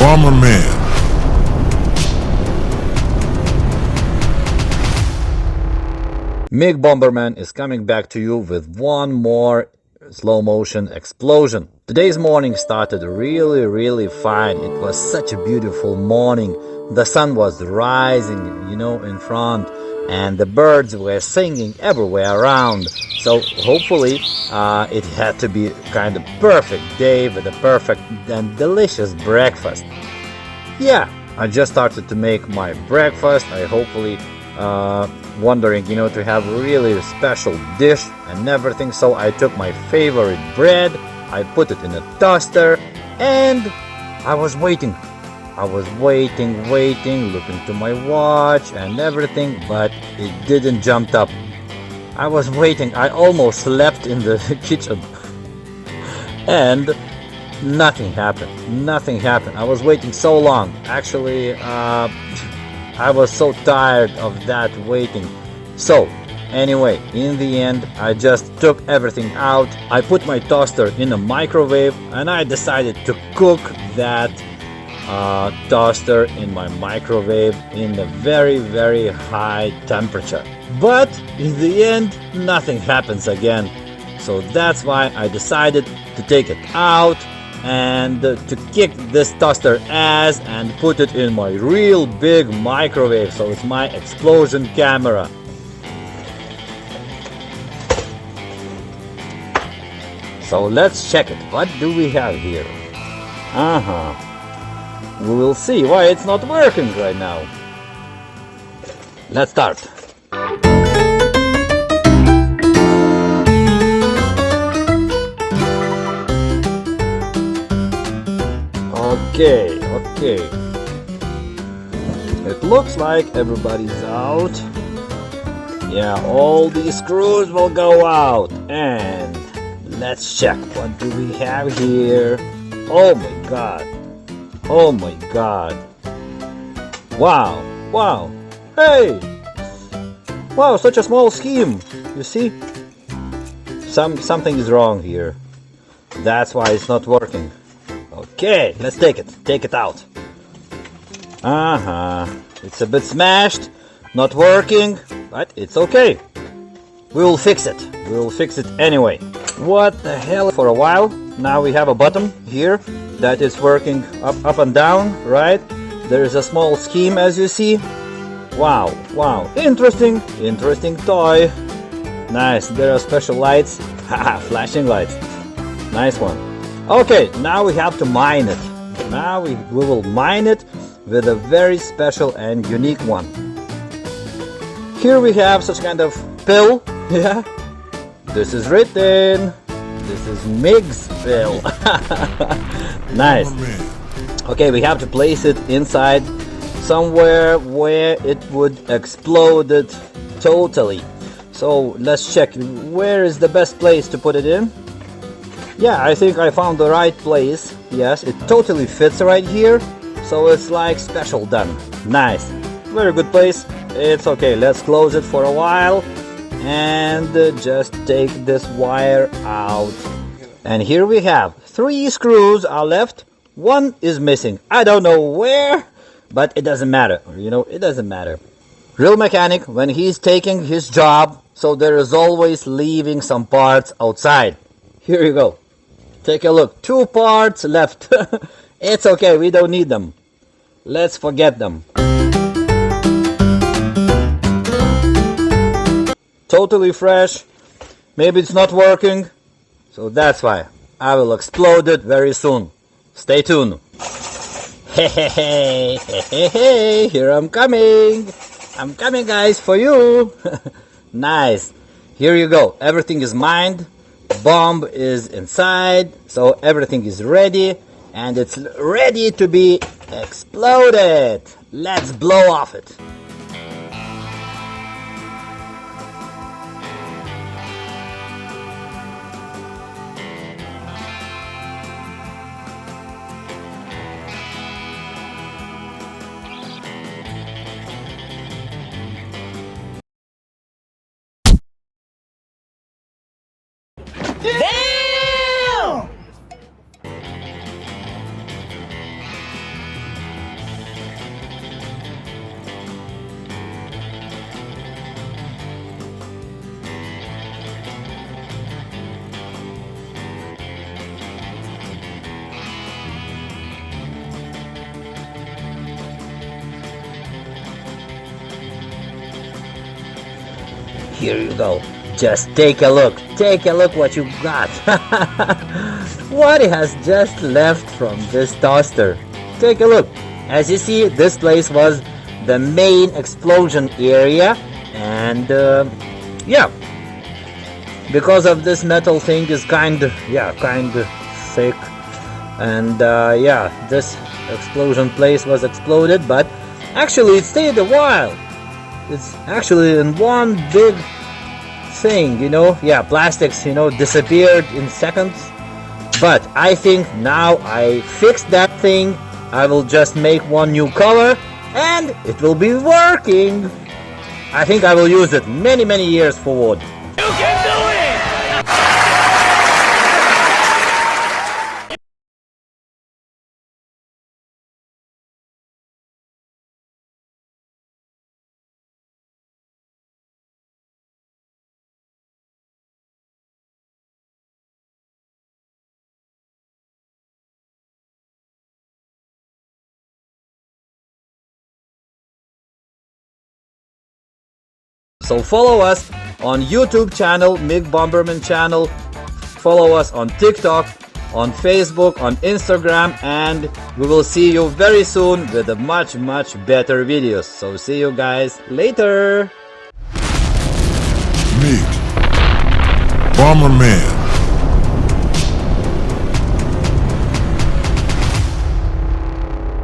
Bomberman. MIG Bomberman is coming back to you with one more slow motion explosion. Today's morning started really fine. It was such a beautiful morning. The sun was rising, in front, and the birds were singing everywhere around. So hopefully it had to be kind of perfect day with a perfect and delicious breakfast. Yeah, I just started to make my breakfast. I hopefully wondering, to have really special dish and everything. So I took my favorite bread, I put it in a toaster, and I was waiting. I was waiting, looking to my watch and everything, but it didn't jump up. I was waiting. I almost slept in the kitchen. And nothing happened. Nothing happened. I was waiting so long. Actually, I was so tired of that waiting. So, anyway, in the end, I just took everything out. I put my toaster in a microwave and I decided to cook that toaster in my microwave in a very high temperature. But in the end, nothing happens again. So that's why I decided to take it out and to kick this toaster ass and put it in my real big microwave. So it's my explosion camera. So let's check it. What do we have here? We will see why it's not working right now. Let's start. Okay. It looks like everybody's out. Yeah, all these screws will go out. And let's check. What do we have here? Oh my god. Wow. Hey! Wow, such a small scheme. You see? Something is wrong here. That's why it's not working. Okay, let's take it out. It's a bit smashed, not working, but it's okay. We will fix it anyway. What the hell? For a while, now we have a button here that is working up and down, right? There is a small scheme, as you see. Wow, interesting toy. Nice, there are special lights, flashing lights. Nice one. Okay, now we have to mine it. Now we will mine it with a very special and unique one. Here we have such kind of pill. Yeah, this is written. This is MIG's pill. Nice. Okay, we have to place it inside somewhere where it would explode it totally. So let's check. Where is the best place to put it in? Yeah, I think I found the right place. Yes, it totally fits right here. So it's like special done. Nice. Very good place. It's okay. Let's close it for a while. And just take this wire out. And here we have 3 screws are left. 1 is missing. I don't know where, but it doesn't matter. It doesn't matter. Real mechanic, when he's taking his job, so there is always leaving some parts outside. Here you go. Take a look. 2 parts left. It's okay. We don't need them. Let's forget them. Totally fresh. Maybe it's not working. So that's why I will explode it very soon. Stay tuned. Hey, here I'm coming. I'm coming, guys, for you. Nice. Here you go. Everything is mined. Bomb is inside. So everything is ready. And it's ready to be exploded. Let's blow off it. Damn! here you go. Just take a look what you got. What has just left from this toaster. Take a look. As you see, this place was the main explosion area, and yeah, because of this metal thing is kind of thick, and yeah, this explosion place was exploded, but actually it stayed a while. It's actually in one big thing, you know. Yeah, plastics, you know, disappeared in seconds. But I think now I fixed that thing. I will just make one new color and it will be working. I think I will use it many years forward. You can do it! So follow us on YouTube channel, MIG Bomberman channel. Follow us on TikTok, on Facebook, on Instagram, and we will see you very soon with a much better videos. So see you guys later. MIG Bomberman.